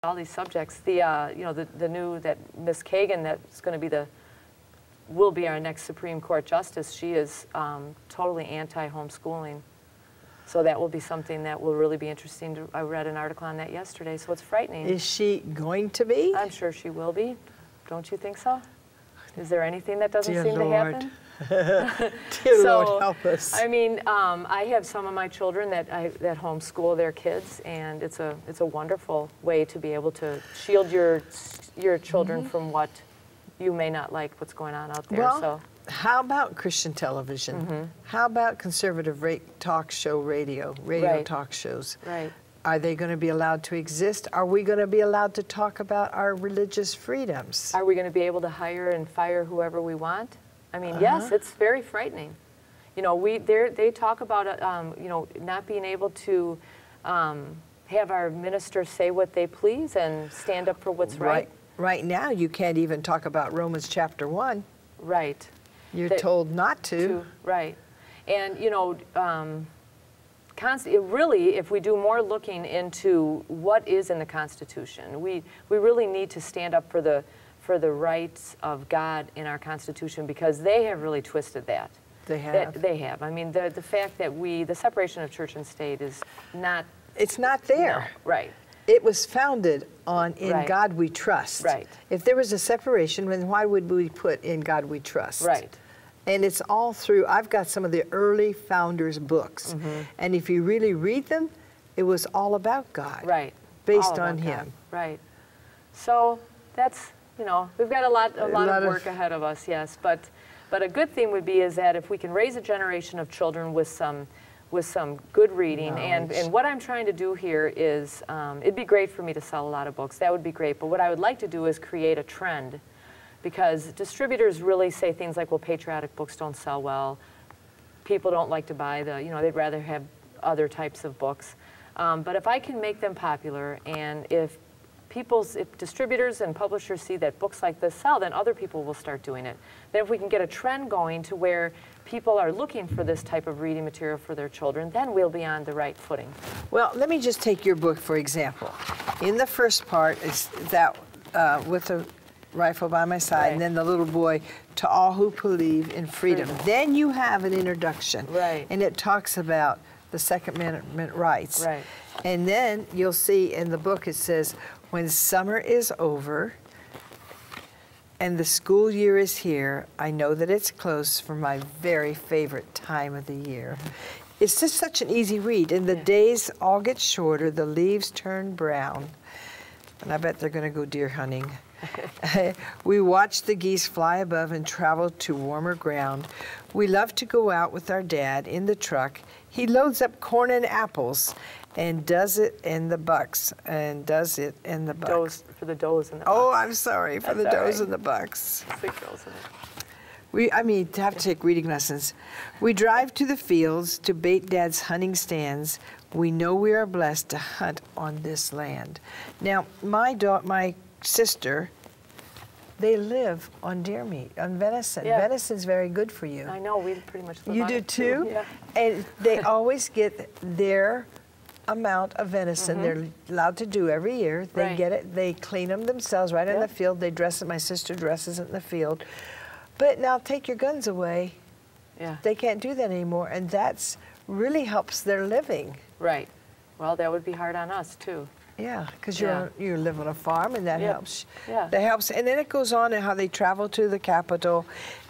all these subjects. The you know, the new, that Miss Kagan, that's going to be will be our next Supreme Court Justice. She is totally anti-homeschooling. So that will be something that will really be interesting. I read an article on that yesterday, so it's frightening. Is she going to be? I'm sure she will be. Don't you think so? Is there anything that doesn't Dear seem Lord. to happen? Dear So, Lord, help us. I mean, I have some of my children that homeschool their kids, and it's a wonderful way to be able to shield your children from what you may not like, what's going on out there. Well, so. How about Christian television? How about conservative talk show radio Right. talk shows? Right. Are they going to be allowed to exist? Are we going to be allowed to talk about our religious freedoms? Are we going to be able to hire and fire whoever we want? I mean, yes, it's very frightening. You know, they talk about you know, not being able to have our ministers say what they please and stand up for what's right. Right now, you can't even talk about Romans chapter 1. Right. You're told not to. Right. And, you know, really, if we do more looking into what is in the Constitution, we really need to stand up for the rights of God in our Constitution, because they have really twisted that. They have. They have. I mean, the fact that the separation of church and state is not... It's not there. No, right. It was founded on In Right. God We Trust. Right. If there was a separation, then why would we put In God We Trust? Right. And it's all through, I've got some of the early founders' books. And if you really read them, it was all about God. Right. Based All on about Him. God. Right. So that's, you know, we've got a lot of work ahead of us, yes. But a good thing would be is that if we can raise a generation of children with some good reading, and what I'm trying to do here is, it'd be great for me to sell a lot of books. That would be great. But what I would like to do is create a trend, because distributors really say things like, well, patriotic books don't sell well. People don't like to buy you know, they'd rather have other types of books. But if I can make them popular, and if distributors and publishers see that books like this sell, then other people will start doing it. Then if we can get a trend going to where people are looking for this type of reading material for their children, then we'll be on the right footing. Well, let me just take your book, for example. In the first part is that with the rifle by my side, and then the little boy, to all who believe in freedom. Then you have an introduction. Right. And it talks about the Second Amendment rights. Right. And then you'll see in the book it says, when summer is over and the school year is here, I know that it's close for my very favorite time of the year. It's just such an easy read. And the days all get shorter, the leaves turn brown. And I bet they're going to go deer hunting. We watch the geese fly above and travel to warmer ground. We love to go out with our dad in the truck. He loads up corn and apples and does it in the bucks. And does it in the bucks. For the does and the bucks. Oh, I'm sorry, for the does and the bucks. I mean, to have to take reading lessons. We drive to the fields to bait Dad's hunting stands. We know we are blessed to hunt on this land. Now, my sister, they live on deer meat, on venison. Yeah. Venison's very good for you. I know, we pretty much live You on do it too? Yeah. And they always get their amount of venison they're allowed to do every year. They get it, they clean them themselves right in the field. They dress it, my sister dresses it in the field. But now take your guns away. Yeah. They can't do that anymore, and that's really helps their living. Right. Well, that would be hard on us too. Yeah, because you live on a farm, and that helps. Yeah. That helps, and then it goes on in how they travel to the Capitol,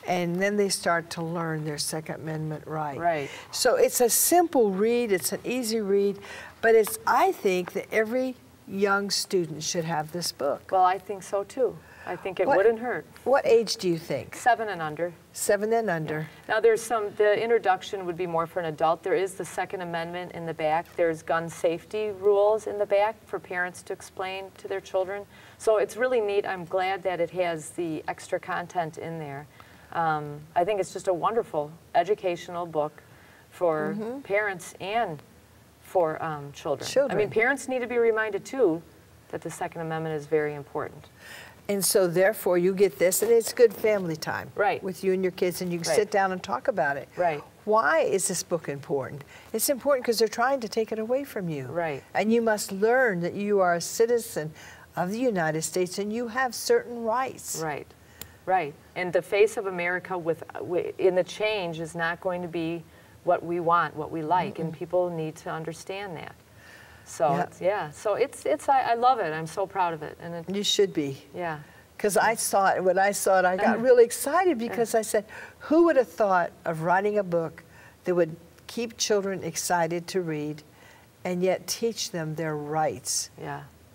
and then they start to learn their Second Amendment right. Right. So it's a simple read, it's an easy read, but I think that every young student should have this book. Well, I think so too. I think it wouldn't hurt. What age do you think? 7 and under. 7 and under. Yeah. Now the introduction would be more for an adult. There is the Second Amendment in the back. There's gun safety rules in the back for parents to explain to their children. So it's really neat. I'm glad that it has the extra content in there. I think it's just a wonderful educational book for parents and for children. I mean, parents need to be reminded too that the Second Amendment is very important. And so therefore you get this, and it's good family time. Right. With you and your kids, and you can sit down and talk about it. Right. Why is this book important? It's important because they're trying to take it away from you. Right. And you must learn that you are a citizen of the United States, and you have certain rights. Right, right. And the face of America in the change is not going to be what we want, what we like, and people need to understand that. So so I love it. I'm so proud of it. And you should be. Yeah. Because I saw it, when I saw it, I got really excited because I said, who would have thought of writing a book that would keep children excited to read and yet teach them their rights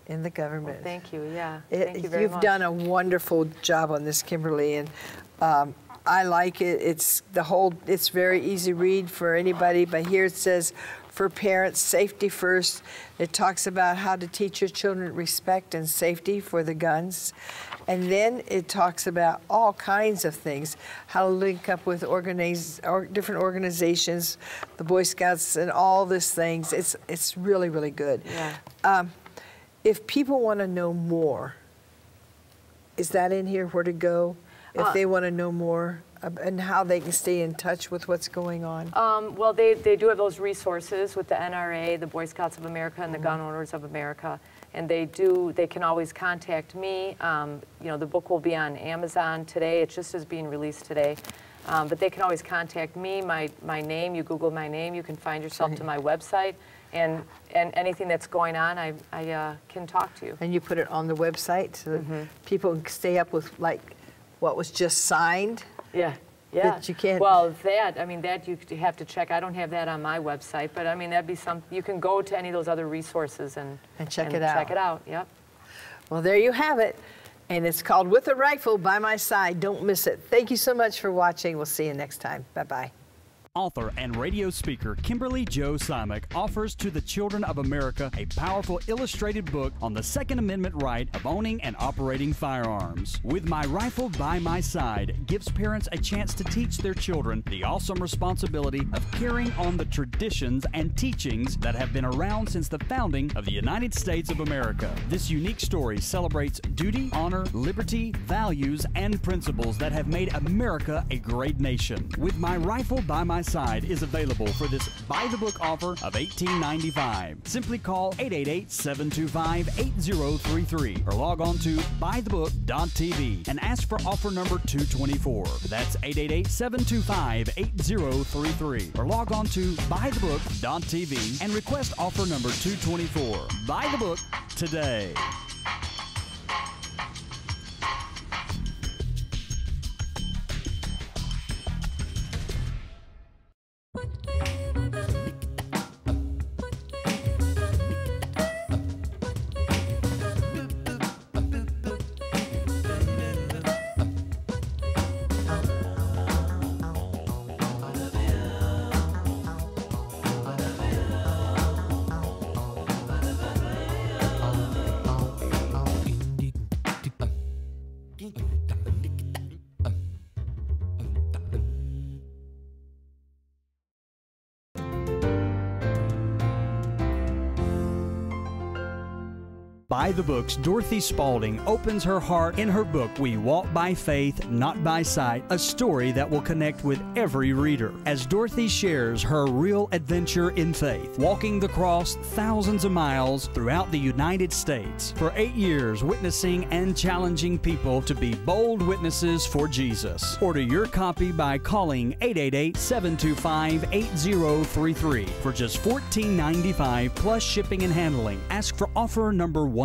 in the government? Well, thank you, thank you very much. You've done a wonderful job on this, Kimberly, and I like it. It's very easy read for anybody, but here it says, for parents, safety first. It talks about how to teach your children respect and safety for the guns. And then it talks about all kinds of things, how to link up with different organizations, the Boy Scouts and all these things. It's really, really good. Yeah. If people want to know more, is that in here, where to go? If they want to know more, and how they can stay in touch with what's going on? Well, they do have those resources with the NRA, the Boy Scouts of America, and the Gun Owners of America. And they can always contact me. You know, the book will be on Amazon today. It just is being released today. But they can always contact me. My name, you Google my name, you can find yourself to my website. And anything that's going on, I can talk to you. And you put it on the website so that people can stay up with, like, what was just signed? Yeah. That you can't. Well, that you have to check. I don't have that on my website, but I mean, that'd be you can go to any of those other resources and check it out. Check it out, yep. Well, there you have it. And it's called With a Rifle by My Side. Don't miss it. Thank you so much for watching. We'll see you next time. Bye-bye. Author and radio speaker Kimberly Jo Simac offers to the children of America a powerful illustrated book on the Second Amendment right of owning and operating firearms. With My Rifle by My Side gives parents a chance to teach their children the awesome responsibility of carrying on the traditions and teachings that have been around since the founding of the United States of America. This unique story celebrates duty, honor, liberty, values, and principles that have made America a great nation. With My Rifle by My Side is available for this buy-the-book offer of $18.95. Simply call 888-725-8033 or log on to buythebook.tv and ask for offer number 224. That's 888-725-8033 or log on to buythebook.tv and request offer number 224. Buy the book today. By the Book's Dorothy Spaulding opens her heart in her book, We Walk by Faith, Not by Sight, a story that will connect with every reader. As Dorothy shares her real adventure in faith, walking the cross thousands of miles throughout the United States, for 8 years witnessing and challenging people to be bold witnesses for Jesus. Order your copy by calling 888-725-8033 for just $14.95 plus shipping and handling. Ask for offer number 140.